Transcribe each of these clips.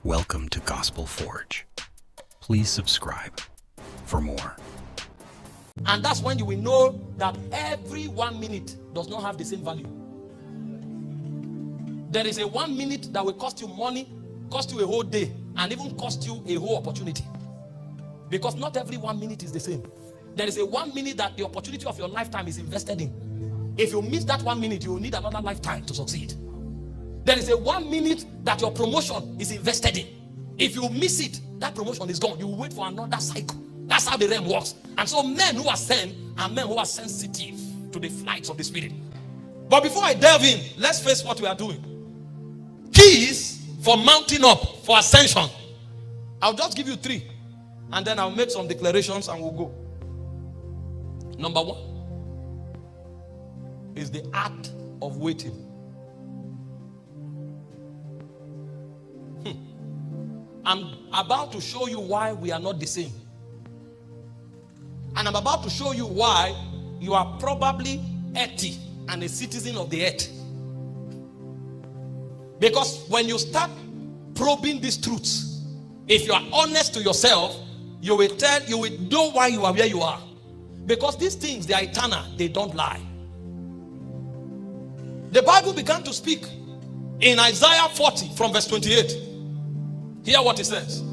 Welcome to Gospel Forge. Please subscribe for more. And that's when you will know that every 1 minute does not have the same value. There is a 1 minute that will cost you money, cost you a whole day, and even cost you a whole opportunity. Because not every 1 minute is the same. There is a 1 minute that the opportunity of your lifetime is invested in. If you miss that 1 minute, you will need another lifetime to succeed. There is a 1 minute that your promotion is invested in. If you miss it, that promotion is gone. You will wait for another cycle. That's how the realm works. And so men who are sent are men who are sensitive to the flights of the spirit. But before I delve in, let's face what we are doing. Keys for mounting up, for ascension. I'll just give you 3. And then I'll make some declarations and we'll go. Number 1 is the art of waiting. I'm about to show you why we are not the same. And I'm about to show you why you are probably earthy and a citizen of the earth. Because when you start probing these truths, if you are honest to yourself, you will know why you are where you are. Because these things, they are eternal, they don't lie. The Bible began to speak in Isaiah 40 from verse 28. Hear what it says.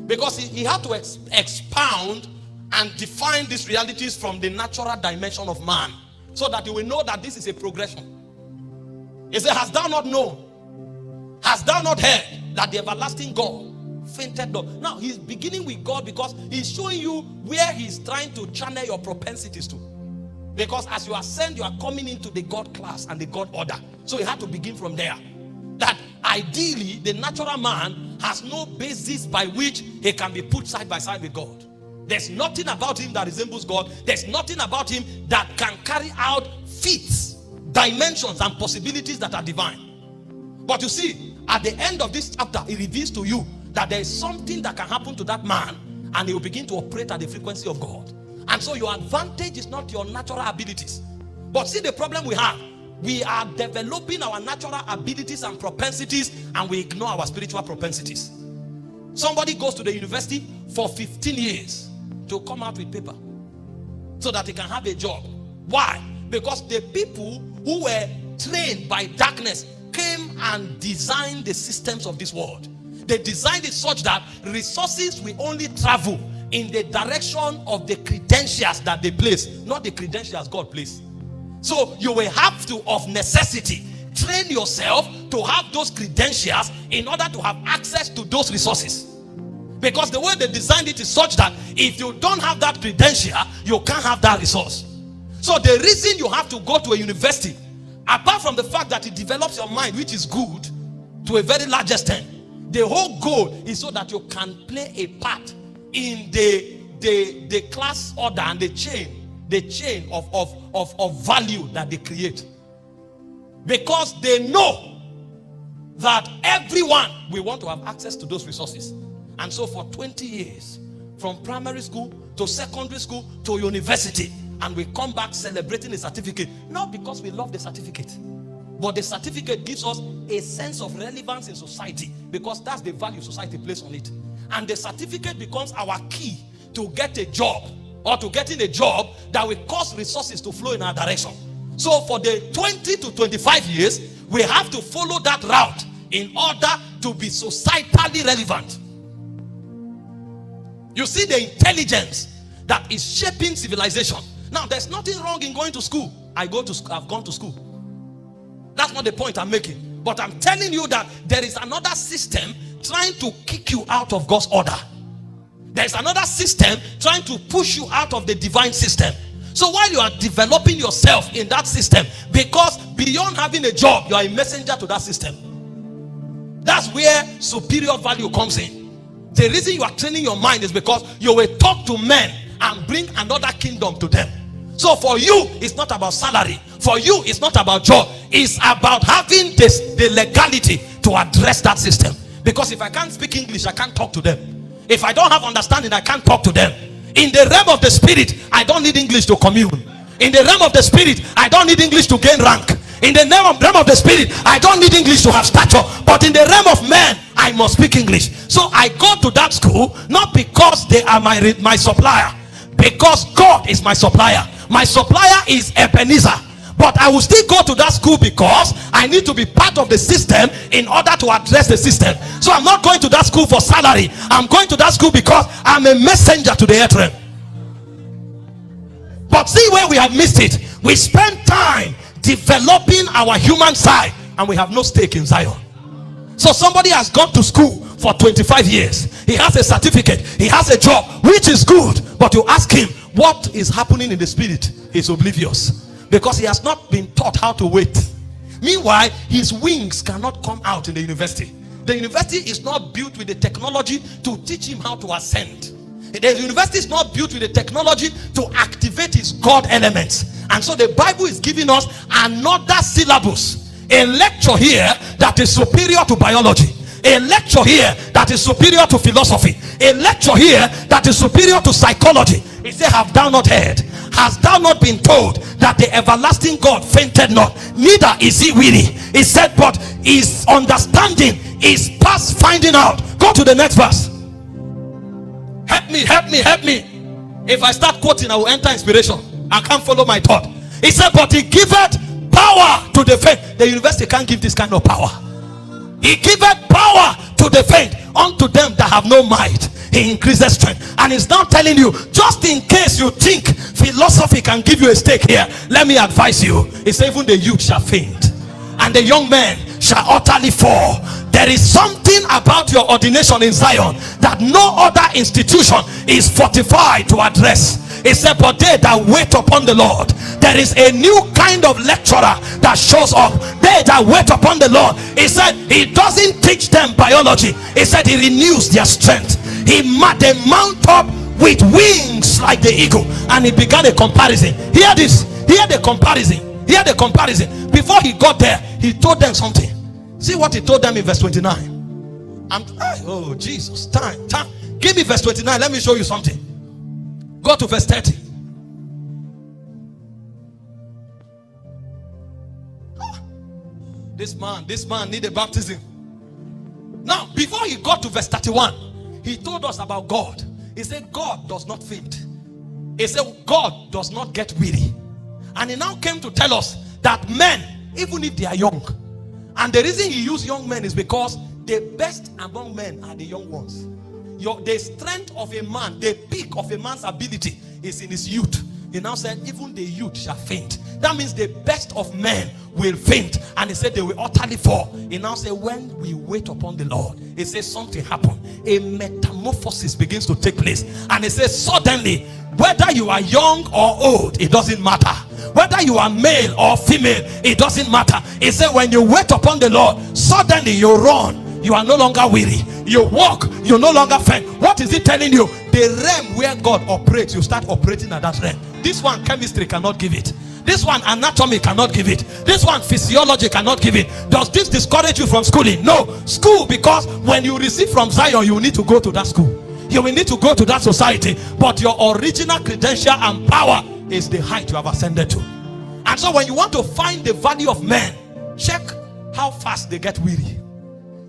Because he had to expound and define these realities from the natural dimension of man, so that you will know that this is a progression. He said, hast thou not known? Hast thou not heard that the everlasting God fainted not? Now he's beginning with God because he's showing you where he's trying to channel your propensities to. Because as you ascend, you are coming into the God class and the God order. So he had to begin from there. That ideally the natural man has no basis by which he can be put side by side with God. There's nothing about him that resembles God. There's nothing about him that can carry out feats, dimensions, and possibilities that are divine. But you see, at the end of this chapter, it reveals to you that there is something that can happen to that man, and he will begin to operate at the frequency of God. And so your advantage is not your natural abilities. But see the problem we have. We are developing our natural abilities and propensities, and we ignore our spiritual propensities. Somebody goes to the university for 15 years to come out with paper so that he can have a job. Why? Because the people who were trained by darkness came and designed the systems of this world. They designed it such that resources will only travel in the direction of the credentials that they place, not the credentials God placed. So you will have to, of necessity, train yourself to have those credentials in order to have access to those resources. Because the way they designed it is such that if you don't have that credential, you can't have that resource. So the reason you have to go to a university, apart from the fact that it develops your mind, which is good to a very large extent, the whole goal is so that you can play a part in the class order and the chain of value that they create. Because they know that everyone will want to have access to those resources. And so for 20 years, from primary school to secondary school to university, and we come back celebrating a certificate, not because we love the certificate, but the certificate gives us a sense of relevance in society, because that's the value society places on it. And the certificate becomes our key to get a job, or to getting a job that will cause resources to flow in our direction. So for the 20 to 25 years, we have to follow that route in order to be societally relevant. You see the intelligence that is shaping civilization. Now, there's nothing wrong in going to school. I've gone to school. That's not the point I'm making. But I'm telling you that there is another system trying to kick you out of God's order. There's another system trying to push you out of the divine system. So while you are developing yourself in that system, because beyond having a job, you are a messenger to that system. That's where superior value comes in. The reason you are training your mind is because you will talk to men and bring another kingdom to them. So for you, it's not about salary. For you, it's not about job. It's about having the legality to address that system. Because if I can't speak English, I can't talk to them. If I don't have understanding, I can't talk to them. In the realm of the spirit, I don't need English to commune. In the realm of the spirit, I don't need English to gain rank. In the realm of the spirit, I don't need English to have stature. But in the realm of man, I must speak English. So I go to that school not because they are my supplier, because God is my supplier. My supplier is Ebenezer. But I will still go to that school because I need to be part of the system in order to address the system. So I'm not going to that school for salary. I'm going to that school because I'm a messenger to the earth realm. But see where we have missed it. We spend time developing our human side and we have no stake in Zion. So somebody has gone to school for 25 years. He has a certificate. He has a job, which is good. But you ask him what is happening in the spirit, he's oblivious. Because he has not been taught how to wait. Meanwhile, his wings cannot come out in the university. The university is not built with the technology to teach him how to ascend. The university is not built with the technology to activate his God elements. And so the Bible is giving us another syllabus. A lecture here that is superior to biology. A lecture here that is superior to philosophy. A lecture here that is superior to psychology. He said, have thou not heard? Hast thou not been told that the everlasting God fainted not, neither is he weary? He said, but his understanding is past finding out. Go to the next verse. Help me, help me, help me. If I start quoting, I will enter inspiration. I can't follow my thought. He said, but he giveth power to the faint. The university can't give this kind of power. He giveth power to the faint, unto them that have no might he increases strength. And he's now telling you, just in case you think philosophy can give you a stake here, let me advise you. He said, even the youth shall faint and the young men shall utterly fall. There is something about your ordination in Zion that no other institution is fortified to address. He said, but they that wait upon the Lord, there is a new kind of lecturer that shows up. They that wait upon the Lord, he said, he doesn't teach them biology. He said he renews their strength. They mount up with wings like the eagle. And he began a comparison. Hear this. Hear the comparison. Hear the comparison. Before he got there, he told them something. See what he told them in verse 29. Oh Jesus, time. Give me verse 29. Let me show you something. Go to verse 30. This man need a baptism. Now, before he got to verse 31, he told us about God. He said God does not faint. He said God does not get weary. And he now came to tell us that men, even if they are young, and the reason he used young men is because the best among men are the young ones. The strength of a man, the peak of a man's ability is in his youth. He now said even the youth shall faint. That means the best of men will faint. And he said they will utterly fall. He now said when we wait upon the Lord, he says something happened. A metamorphosis begins to take place. And he says suddenly, whether you are young or old, it doesn't matter. Whether you are male or female, it doesn't matter. He said when you wait upon the Lord, suddenly you run. You are no longer weary. You walk, you no longer faint. What is he telling you? The realm where God operates, you start operating at that realm. This one, chemistry cannot give it. This one, anatomy cannot give it. This one, physiology cannot give it. Does this discourage you from schooling? No. School, because when you receive from Zion, you need to go to that school. You will need to go to that society. But your original credential and power is the height you have ascended to. And so when you want to find the value of men, check how fast they get weary.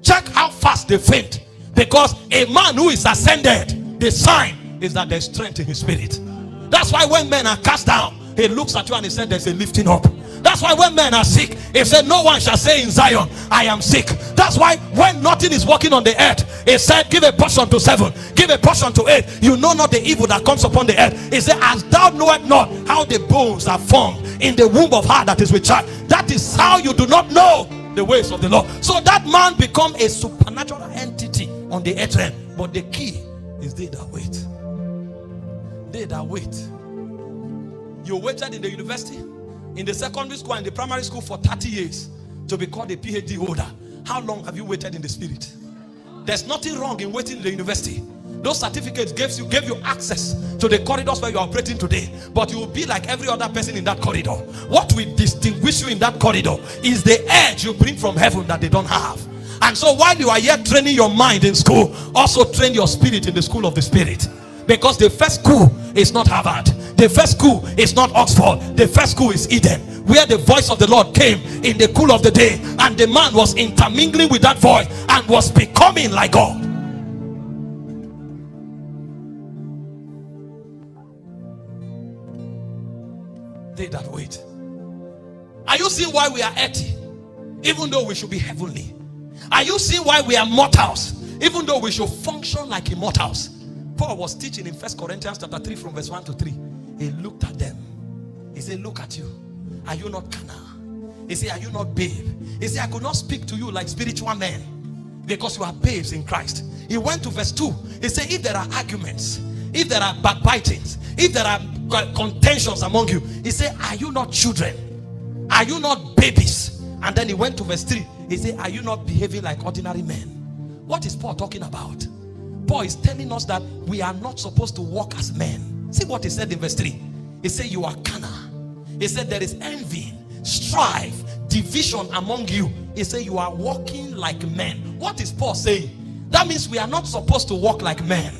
Check how fast they faint. Because a man who is ascended, the sign is that there's strength in his spirit. That's why when men are cast down, he looks at you and he said there's a lifting up. That's why when men are sick, he said no one shall say in Zion, I am sick. That's why when nothing is working on the earth, he said give a portion to 7, give a portion to 8. You know not the evil that comes upon the earth. He said as thou knowest not how the bones are formed in the womb of her that is with child, that is how you do not know the ways of the Lord. So that man become a supernatural entity on the earth realm. But the key is they that wait. They that wait. You waited in the university, in the secondary school and the primary school for 30 years to be called a PhD holder. How long have you waited in the spirit? There's nothing wrong in waiting in the university. Those certificates gave you access to the corridors where you are operating today. But you will be like every other person in that corridor. What will distinguish you in that corridor is the edge you bring from heaven that they don't have. And so while you are yet training your mind in school, also train your spirit in the school of the spirit. Because the first school is not Harvard. The first school is not Oxford. The first school is Eden. where the voice of the Lord came in the cool of the day, and the man was intermingling with that voice and was becoming like God. They that wait. Are you seeing why we are earthy, even though we should be heavenly? Are you seeing why we are mortals, even though we should function like immortals? Paul was teaching in 1 Corinthians chapter 3 from verse 1 to 3. He looked at them. He said, look at you. Are you not carnal? He said, are you not babe? He said, I could not speak to you like spiritual men, because you are babes in Christ. He went to verse 2. He said, if there are arguments, if there are backbitings, if there are contentions among you, he said, are you not children? Are you not babies? And then he went to verse 3. He said, are you not behaving like ordinary men? What is Paul talking about? Paul is telling us that we are not supposed to walk as men. See what he said in verse 3. He said, you are carnal. He said, there is envy, strife, division among you. He said, you are walking like men. What is Paul saying? That means we are not supposed to walk like men.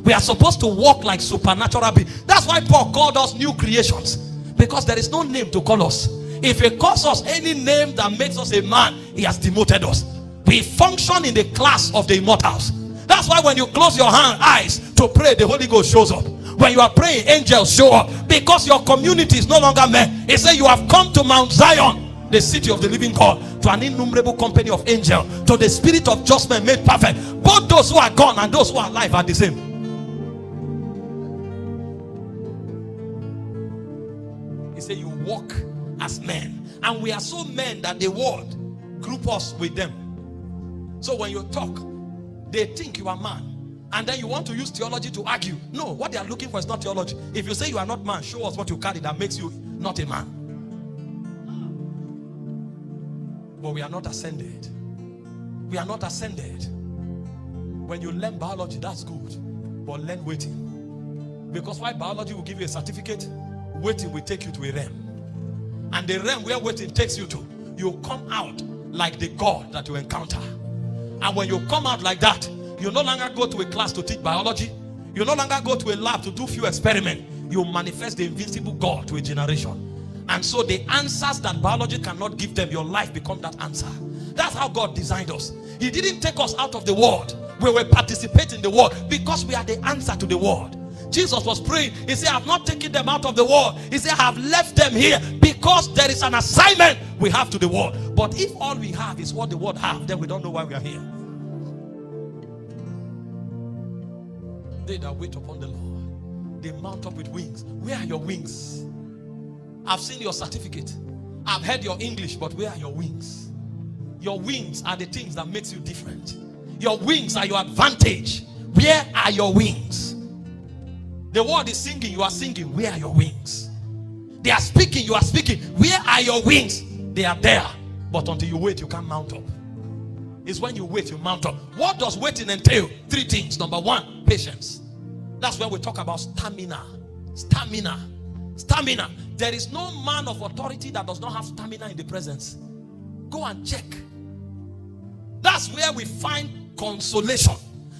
We are supposed to walk like supernatural beings. That's why Paul called us new creations, because there is no name to call us. If he calls us any name that makes us a man, he has demoted us. We function in the class of the immortals. That's why when you close your eyes to pray, the Holy Ghost shows up. When you are praying, angels show up, because your community is no longer men. He said, you have come to Mount Zion, the city of the living God, to an innumerable company of angels, to the spirit of just men made perfect. Both those who are gone and those who are alive are the same. He said, you walk as men. And we are so men that the world group us with them. So when you talk, they think you are man, and then you want to use theology to argue. No, what they are looking for is not theology. If you say you are not man, show us what you carry that makes you not a man. But we are not ascended. We are not ascended. When you learn biology, that's good, but learn waiting. Because while biology will give you a certificate, waiting will take you to a realm. And the realm where waiting takes you to, you come out like the God that you encounter. And when you come out like that, you no longer go to a class to teach biology. You no longer go to a lab to do few experiments. You manifest the invincible God to a generation. And so the answers that biology cannot give them, your life becomes that answer. That's how God designed us. He didn't take us out of the world. We were participating in the world because we are the answer to the world. Jesus was praying. He said, I have not taken them out of the world. He said, I have left them here because there is an assignment we have to the world. But if all we have is what the world have, then we don't know why we are here. They that wait upon the Lord, they mount up with wings. Where are your wings? I've seen your certificate. I've heard your English, but where are your wings? Your wings are the things that makes you different. Your wings are your advantage. Where are your wings? The world is singing, you are singing. Where are your wings? They are speaking, you are speaking. Where are your wings? They are there. But until you wait, you can't mount up. It's when you wait, you mount up. What does waiting entail? 3 things. Number 1, patience. That's where we talk about stamina. Stamina. Stamina. There is no man of authority that does not have stamina in the presence. Go and check. That's where we find consolation.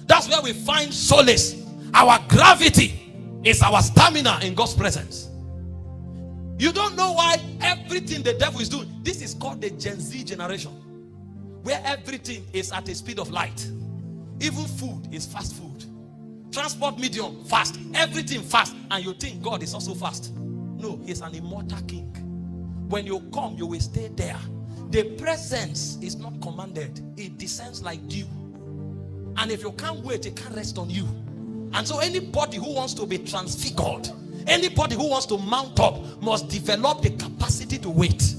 That's where we find solace. Our gravity is our stamina in God's presence. You don't know why everything the devil is doing. This is called the Gen Z generation, where everything is at the speed of light. Even food is fast food. Transport medium, fast. Everything fast. And you think God is also fast. No, he's an immortal king. When you come, you will stay there. The presence is not commanded. It descends like dew. And if you can't wait, it can't rest on you. And so anybody who wants to be transfigured, anybody who wants to mount up, must develop the capacity to wait.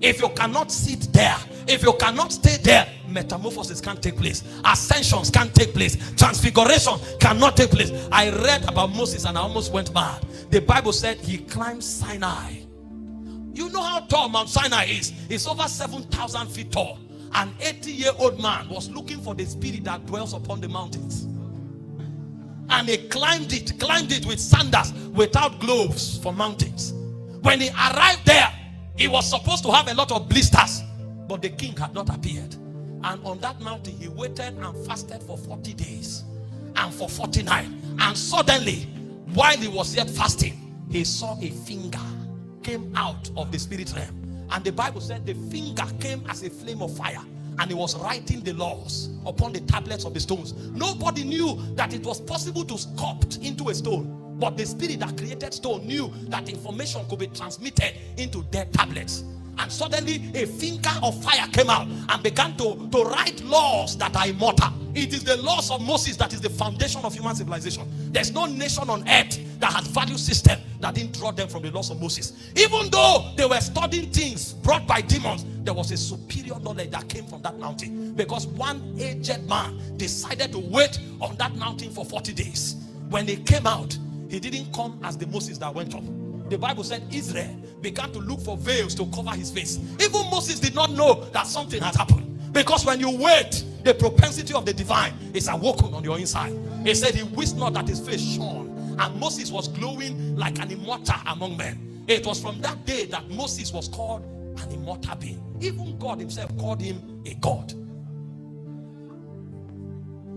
If you cannot sit there, if you cannot stay there, metamorphosis can't take place. Ascensions can't take place. Transfiguration cannot take place. I read about Moses and I almost went mad. The Bible said he climbed Sinai. You know how tall Mount Sinai is? It's over 7,000 feet tall. An 80-year-old man was looking for the spirit that dwells upon the mountains. And he climbed it with sandals, without gloves for mountains. When he arrived there, he was supposed to have a lot of blisters, but the king had not appeared. And on that mountain, he waited and fasted for 40 days and for 49. And suddenly, while he was yet fasting, he saw a finger came out of the spirit realm. And the Bible said the finger came as a flame of fire, and he was writing the laws upon the tablets of the stones. Nobody knew that it was possible to sculpt into a stone, but the spirit that created stone knew that information could be transmitted into their tablets. And suddenly a finger of fire came out and began to write laws that are immortal. It is the laws of Moses that is the foundation of human civilization. There's no nation on earth that has value system that didn't draw them from the laws of Moses. Even though they were studying things brought by demons, there was a superior knowledge that came from that mountain, because one aged man decided to wait on that mountain for 40 days. When he came out, he didn't come as the Moses that went up. The Bible said Israel began to look for veils to cover his face. Even Moses did not know that something had happened, because when you wait, the propensity of the divine is awoken on your inside. He said he wished not that his face shone, and Moses was glowing like an immortal among men. It was from that day that Moses was called an immortal being. Even God himself called him a God.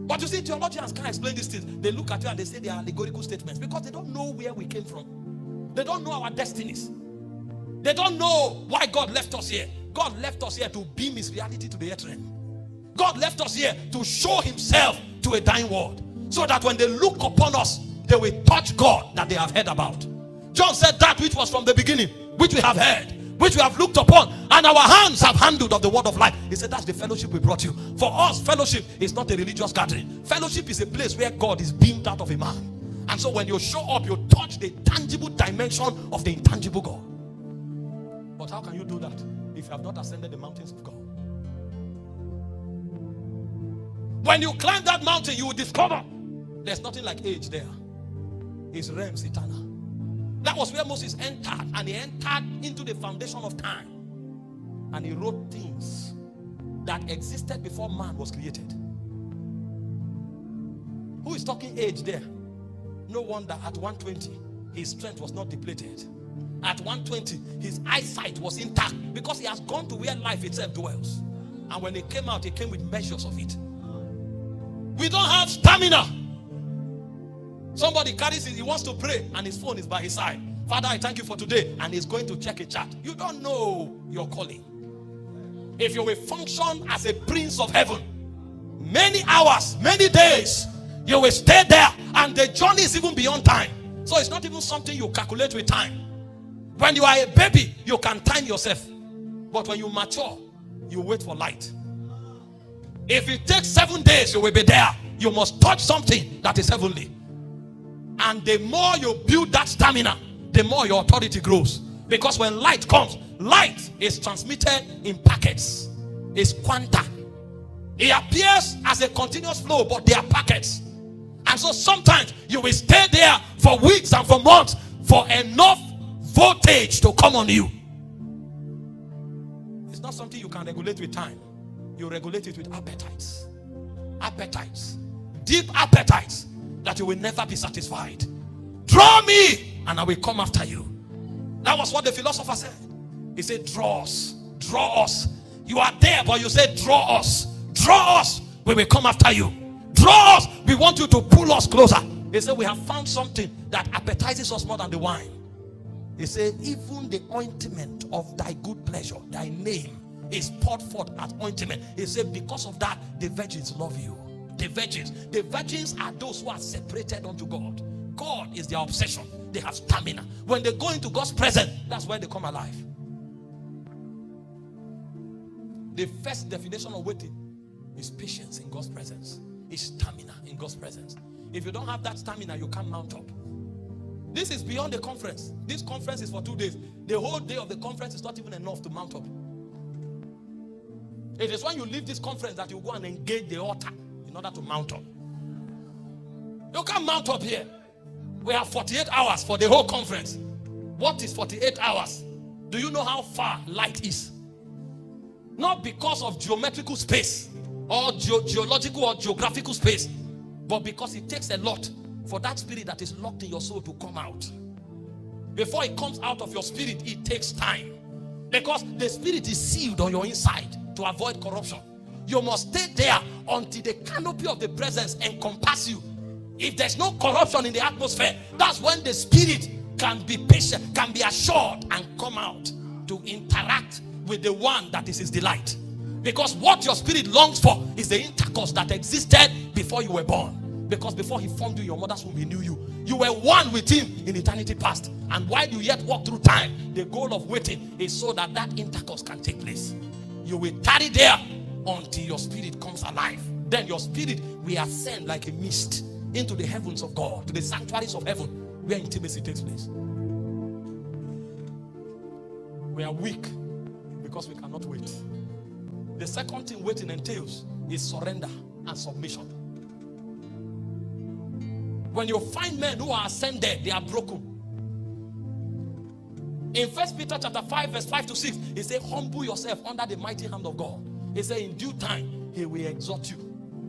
But you see, theologians can't explain these things. They look at you and they say they are allegorical statements, because they don't know where we came from. They don't know our destinies. They don't know why God left us here. God left us here to beam his reality to the earth realm. God left us here to show himself to a dying world, so that when they look upon us, they will touch God that they have heard about. John said, that which was from the beginning, which we have heard, which we have looked upon, and our hands have handled of the word of life. He said, that's the fellowship we brought you. For us, fellowship is not a religious gathering. Fellowship is a place where God is beamed out of a man. And so when you show up, you touch the tangible dimension of the intangible God. But how can you do that if you have not ascended the mountains of God? When you climb that mountain, you will discover there's nothing like age there. His realms eternal. That was where Moses entered, and he entered into the foundation of time. And he wrote things that existed before man was created. Who is talking age there? No wonder at 120, his strength was not depleted. At 120, his eyesight was intact, because he has gone to where life itself dwells. And when he came out, he came with measures of it. We don't have stamina. Somebody carries it, he wants to pray, and his phone is by his side. Father, I thank you for today, and he's going to check a chat. You don't know your calling. If you will function as a prince of heaven, many hours, many days, you will stay there, and the journey is even beyond time. So it's not even something you calculate with time. When you are a baby, you can time yourself. But when you mature, you wait for light. If it takes 7 days, you will be there. You must touch something that is heavenly. And the more you build that stamina, the more your authority grows. Because when light comes, light is transmitted in packets. It's quanta. It appears as a continuous flow, but they are packets. And so sometimes you will stay there for weeks and for months for enough voltage to come on you. It's not something you can regulate with time. You regulate it with appetites. Appetites. Deep appetites that you will never be satisfied. Draw me and I will come after you. That was what the philosopher said. He said, draw us. Draw us. You are there, but you said, draw us. Draw us. We will come after you. Draw us. We want you to pull us closer. He said, we have found something that appetizes us more than the wine. He said, even the ointment of thy good pleasure, thy name, is poured forth as ointment. He said, because of that, the virgins love you. The virgins are those who are separated unto God. God is their obsession. They have stamina. When they go into God's presence, that's where they come alive. The first definition of waiting is patience in God's presence. Is stamina in God's presence. If you don't have that stamina, you can't mount up. This is beyond the conference. This conference is for 2 days. The whole day of the conference is not even enough to mount up. It is when you leave this conference that you go and engage the altar in order to mount up. You can't mount up here. We have 48 hours for the whole conference. What is 48 hours? Do you know how far light is? Not because of geometrical space or geological or geographical space, but because it takes a lot for that spirit that is locked in your soul to come out. Before it comes out of your spirit, it takes time. Because the spirit is sealed on your inside to avoid corruption. You must stay there until the canopy of the presence encompasses you. If there's no corruption in the atmosphere, that's when the spirit can be patient, can be assured and come out. to interact with the one that is his delight. Because what your spirit longs for is the intercourse that existed before you were born. Because before he formed you in your mother's womb, he knew you. You were one with him in eternity past. And while you yet walk through time, the goal of waiting is so that that intercourse can take place. You will tarry there until your spirit comes alive. Then your spirit will ascend like a mist into the heavens of God, to the sanctuaries of heaven, where intimacy takes place. We are weak because we cannot wait. The second thing waiting entails is surrender and submission. When you find men who are ascended, they are broken. In 1 Peter chapter 5 verse 5 to 6, he says, humble yourself under the mighty hand of God. He said, in due time, he will exalt you.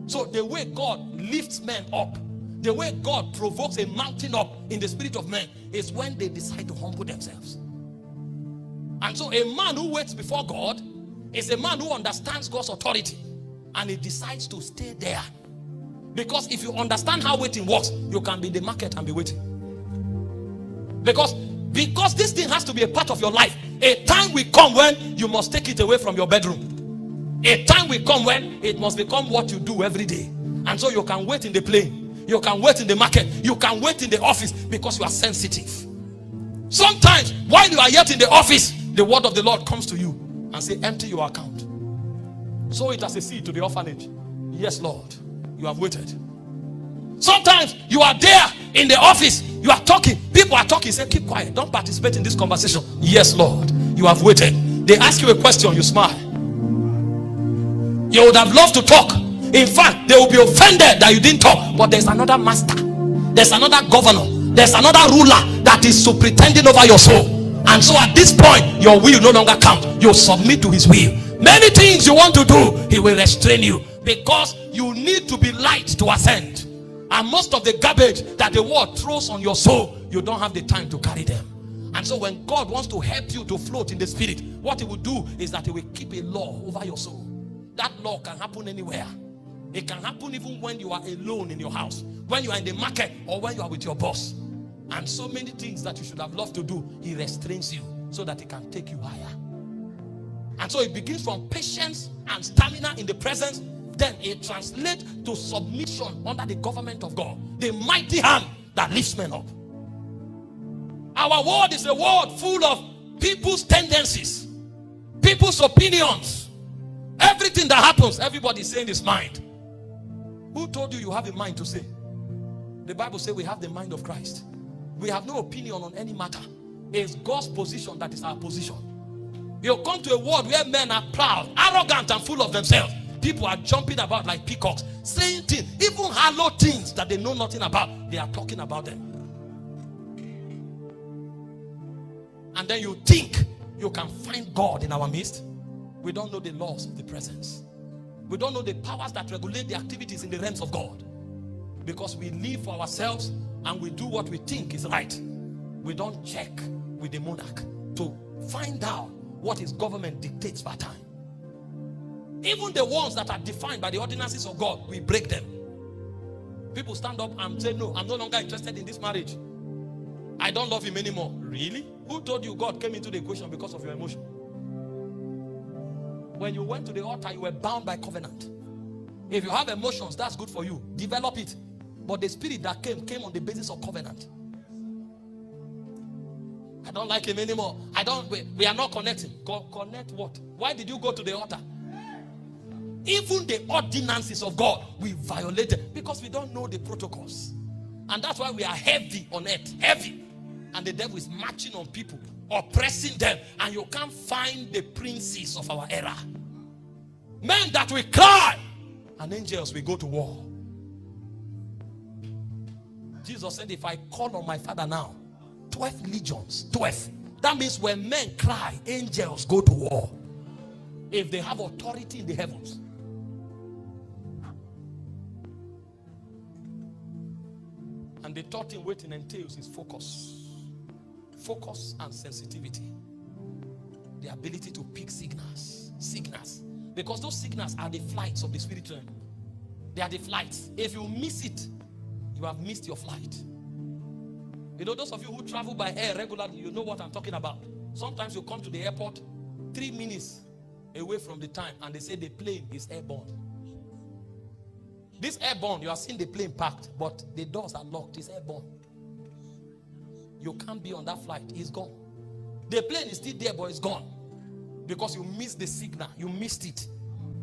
So the way God lifts men up, the way God provokes a mountain up in the spirit of men, is when they decide to humble themselves. And so a man who waits before God is a man who understands God's authority, and he decides to stay there. Because if you understand how waiting works, you can be in the market and be waiting. Because this thing has to be a part of your life. A time will come when you must take it away from your bedroom. A time will come when it must become what you do every day. And so you can wait in the plane, you can wait in the market, you can wait in the office, because you are sensitive. Sometimes while you are yet in the office, the word of the Lord comes to you and say, empty your account. Sow it as a seed to the orphanage. Yes, Lord, you have waited. Sometimes you are there in the office, you are talking, people are talking, say, keep quiet, don't participate in this conversation. Yes, Lord, you have waited. They ask you a question, you smile. You would have loved to talk. In fact, they will be offended that you didn't talk. But there's another master, there's another governor, there's another ruler that is superintending over your soul. And so at this point, your will no longer count. You submit to his will. Many things you want to do, he will restrain you, because you need to be light to ascend. And most of the garbage that the world throws on your soul, you don't have the time to carry them. And so when God wants to help you to float in the spirit, what he will do is that he will keep a law over your soul. That law can happen anywhere. It can happen even when you are alone in your house, when you are in the market, or when you are with your boss. And so many things that you should have loved to do, he restrains you so that he can take you higher. And so it begins from patience and stamina in the presence. Then it translates to submission under the government of God, the mighty hand that lifts men up. Our world is a world full of people's tendencies, people's opinions. Everything that happens, everybody is saying his mind. Who told you you have a mind to say? The Bible says we have the mind of Christ. We have no opinion on any matter. It's God's position that is our position. You come to a world where men are proud, arrogant, and full of themselves. People are jumping about like peacocks, saying things, even hollow things that they know nothing about. They are talking about them. And then you think you can find God in our midst. We don't know the laws of the presence. We don't know the powers that regulate the activities in the realms of God. Because we live for ourselves and we do what we think is right. We don't check with the monarch to find out what his government dictates per time. Even the ones that are defined by the ordinances of God, we break them. People stand up and say, no, I'm no longer interested in this marriage. I don't love him anymore. Really? Who told you God came into the equation because of your emotion? When you went to the altar, you were bound by covenant. If you have emotions, that's good for you. Develop it. But the spirit that came on the basis of covenant. I don't like him anymore. We are not connecting. Connect what? Why did you go to the altar? Even the ordinances of God, we violated because we don't know the protocols. And that's why we are heavy on earth. Heavy. And the devil is marching on people, oppressing them. And you can't find the princes of our era. Men that will cry, and angels will go to war. Jesus said, if I call on my Father now, 12 legions, 12. That means when men cry, angels go to war. If they have authority in the heavens. And the third thing waiting entails is focus. Focus and sensitivity. The ability to pick signals. Signals. Because those signals are the flights of the spirit realm. They are the flights. If you miss it, you have missed your flight. You know, those of you who travel by air regularly, you know what I'm talking about. Sometimes you come to the airport 3 minutes away from the time and they say the plane is airborne. This airborne, you are seeing the plane parked, but the doors are locked. It's airborne. You can't be on that flight. It's gone. The plane is still there, but it's gone. Because you missed the signal. You missed it.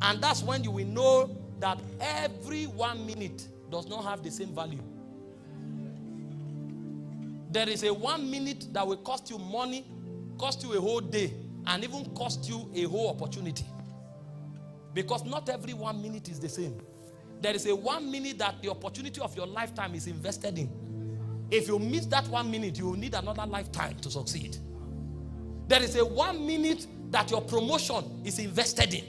And that's when you will know that every 1 minute does not have the same value. There is a 1 minute that will cost you money, cost you a whole day, and even cost you a whole opportunity. Because not every 1 minute is the same. There is a 1 minute that the opportunity of your lifetime is invested in. If you miss that 1 minute, you will need another lifetime to succeed. There is a 1 minute that your promotion is invested in.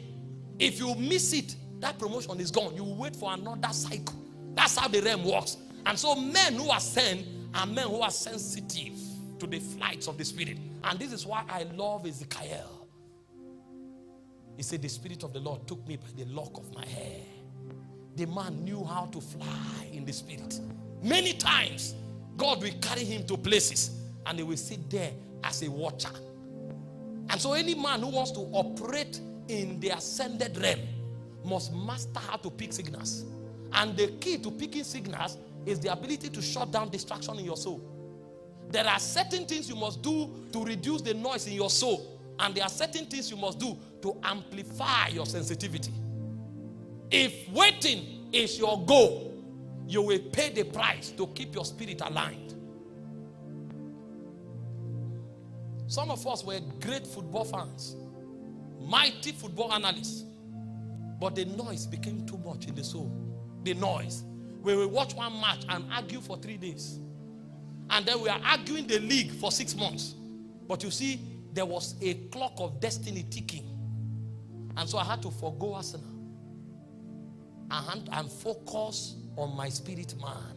If you miss it, that promotion is gone. You will wait for another cycle. That's how the realm works. And so men who are sent are men who are sensitive to the flights of the Spirit. And this is why I love Ezekiel. He said, the Spirit of the Lord took me by the lock of my hair. The man knew how to fly in the Spirit. Many times, God will carry him to places and he will sit there as a watcher. And so any man who wants to operate in the ascended realm must master how to pick signals. And the key to picking signals is the ability to shut down distraction in your soul. There are certain things you must do to reduce the noise in your soul. And there are certain things you must do to amplify your sensitivity. If waiting is your goal, you will pay the price to keep your spirit aligned. Some of us were great football fans, mighty football analysts, but the noise became too much in the soul. The noise. We will watch one match and argue for 3 days. And then we are arguing the league for 6 months. But you see, there was a clock of destiny ticking. And so I had to forgo Arsenal and focus on my spirit man.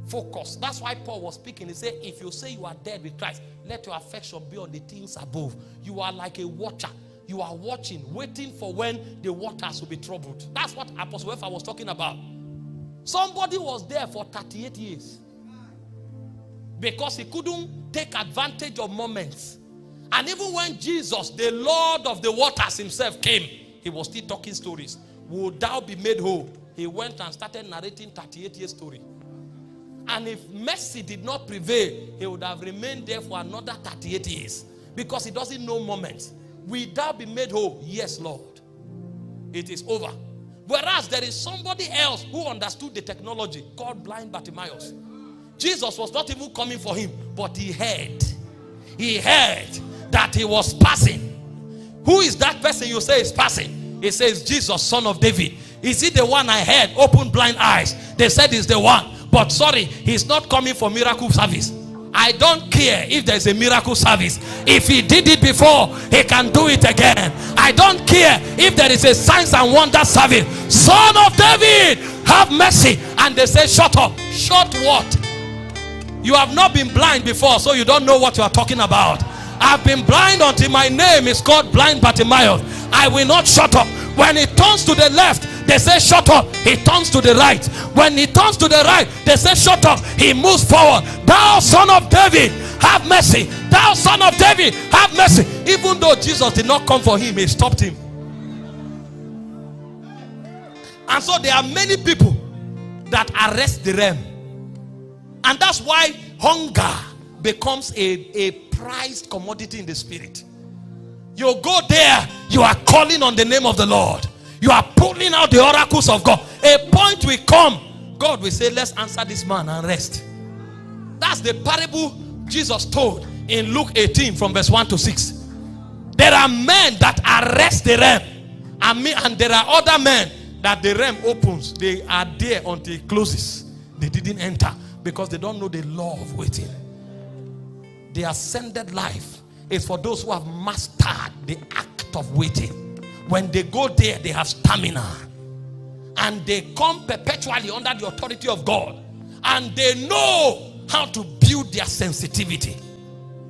Focus. That's why Paul was speaking. He said, if you say you are dead with Christ, let your affection be on the things above. You are like a watcher. You are watching, waiting for when the waters will be troubled. That's what Apostle Michael was talking about. Somebody was there for 38 years because he couldn't take advantage of moments. And even when Jesus, the Lord of the waters himself, came, he was still talking stories. Would thou be made whole? He went and started narrating 38 years story. And if mercy did not prevail, he would have remained there for another 38 years. Because he doesn't know moments. Will thou be made whole? Yes, Lord. It is over. Whereas there is somebody else who understood the technology called blind Bartimaeus. Jesus was not even coming for him, but he heard. He heard that he was passing. Who is that person you say is passing? He says, Jesus, son of David. Is he the one I heard open blind eyes? They said he's the one. But sorry, he's not coming for miracle service. I don't care if there's a miracle service. If he did it before, he can do it again. I don't care if there is a signs and wonder service. Son of David, have mercy. And they say, shut up. Shut what? You have not been blind before, so you don't know what you are talking about. I've been blind until my name is called blind Bartimaeus. I will not shut up. When he turns to the left, they say shut up. He turns to the right. When he turns to the right, they say shut up. He moves forward. Thou son of David, have mercy. Thou son of David, have mercy. Even though Jesus did not come for him, he stopped him. And so there are many people that arrest the realm. And that's why hunger becomes a prized commodity in the spirit. You go there, you are calling on the name of the Lord. You are pulling out the oracles of God. A point will come, God will say, let's answer this man and rest. That's the parable Jesus told in Luke 18 from verse 1 to 6. There are men that arrest the realm, and there are other men that the realm opens. They are there until it closes. They didn't enter because they don't know the law of waiting. The ascended life is for those who have mastered the act of waiting. When they go there, they have stamina. And they come perpetually under the authority of God. And they know how to build their sensitivity.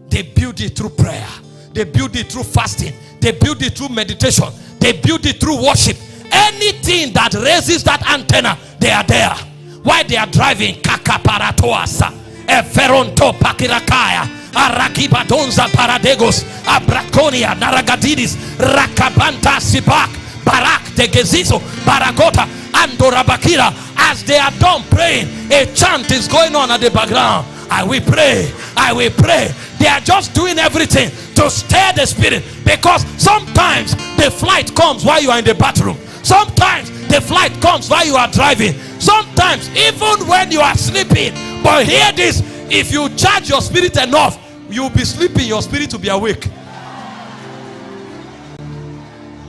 They build it through prayer. They build it through fasting. They build it through meditation. They build it through worship. Anything that raises that antenna, they are there. While they are driving, Kakaparatoasa, Eferonto Pakirakaya, Arakibadonza paradegos, Abraconia, Naragadidis, Rakabanta Sibak, Barak, Tegezizo, Baragota, Andorabakira. As they are done praying, a chant is going on at the background. I will pray, I will pray. They are just doing everything to stir the spirit, because sometimes the flight comes while you are in the bathroom. Sometimes the flight comes while you are driving. Sometimes even when you are sleeping. But hear this, if you charge your spirit enough, you will be sleeping, your spirit will be awake.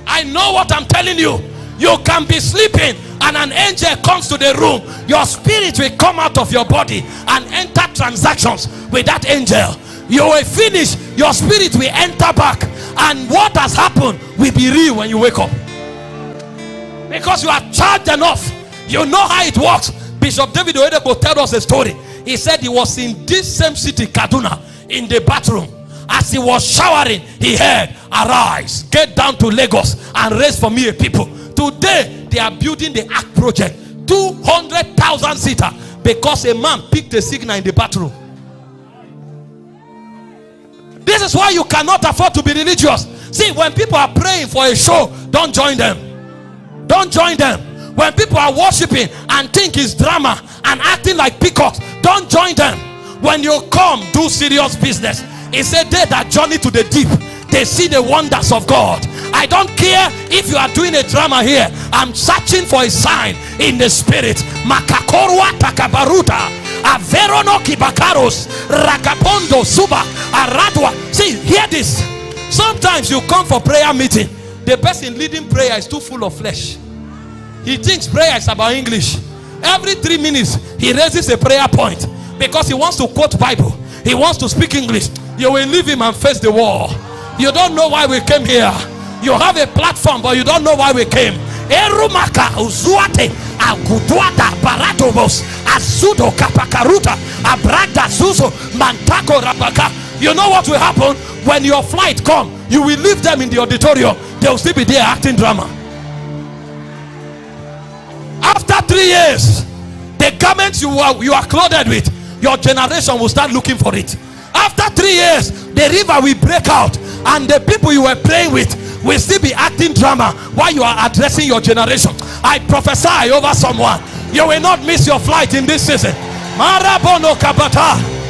I know what I'm telling you. You can be sleeping and an angel comes to the room. Your spirit will come out of your body and enter transactions with that angel. You will finish, your spirit will enter back, and what has happened will be real when you wake up, because you are charged enough. You know how it works. Bishop David Oedebo told us a story. He said he was in this same city, Kaduna, in the bathroom. As he was showering, he heard, "Arise, get down to Lagos and raise for me a people." Today they are building the Ark project, 200,000 seater, because a man picked a signal in the bathroom. This is why you cannot afford to be religious. See, when people are praying for a show, don't join them. Don't join them. When people are worshiping and think it's drama and acting like peacocks, don't join them. When you come, do serious business. It's a day that journey to the deep. They see the wonders of God. I don't care if you are doing a drama here. I'm searching for a sign in the spirit. Makakorwa takabaruta, averono kibakaros, ragapondo suba, aradwa. See, hear this. Sometimes you come for prayer meeting. The person leading prayer is too full of flesh. He thinks prayer is about English. Every 3 minutes he raises a prayer point because he wants to quote Bible. He wants to speak English. You will leave him and face the wall. You don't know why we came here. You have a platform, but you don't know why we came. Erumaka uzuate aguduata baratobos azudo kapakaruta abrada zuzo mantako rabaka. You know what will happen when your flight come? You will leave them in the auditorium. They will still be there acting drama. After 3 years, the garments you are clothed with, your generation will start looking for it. After 3 years, the river will break out, and the people you were praying with will still be acting drama while you are addressing your generation. I prophesy over someone, you will not miss your flight in this season. Marabono kabata.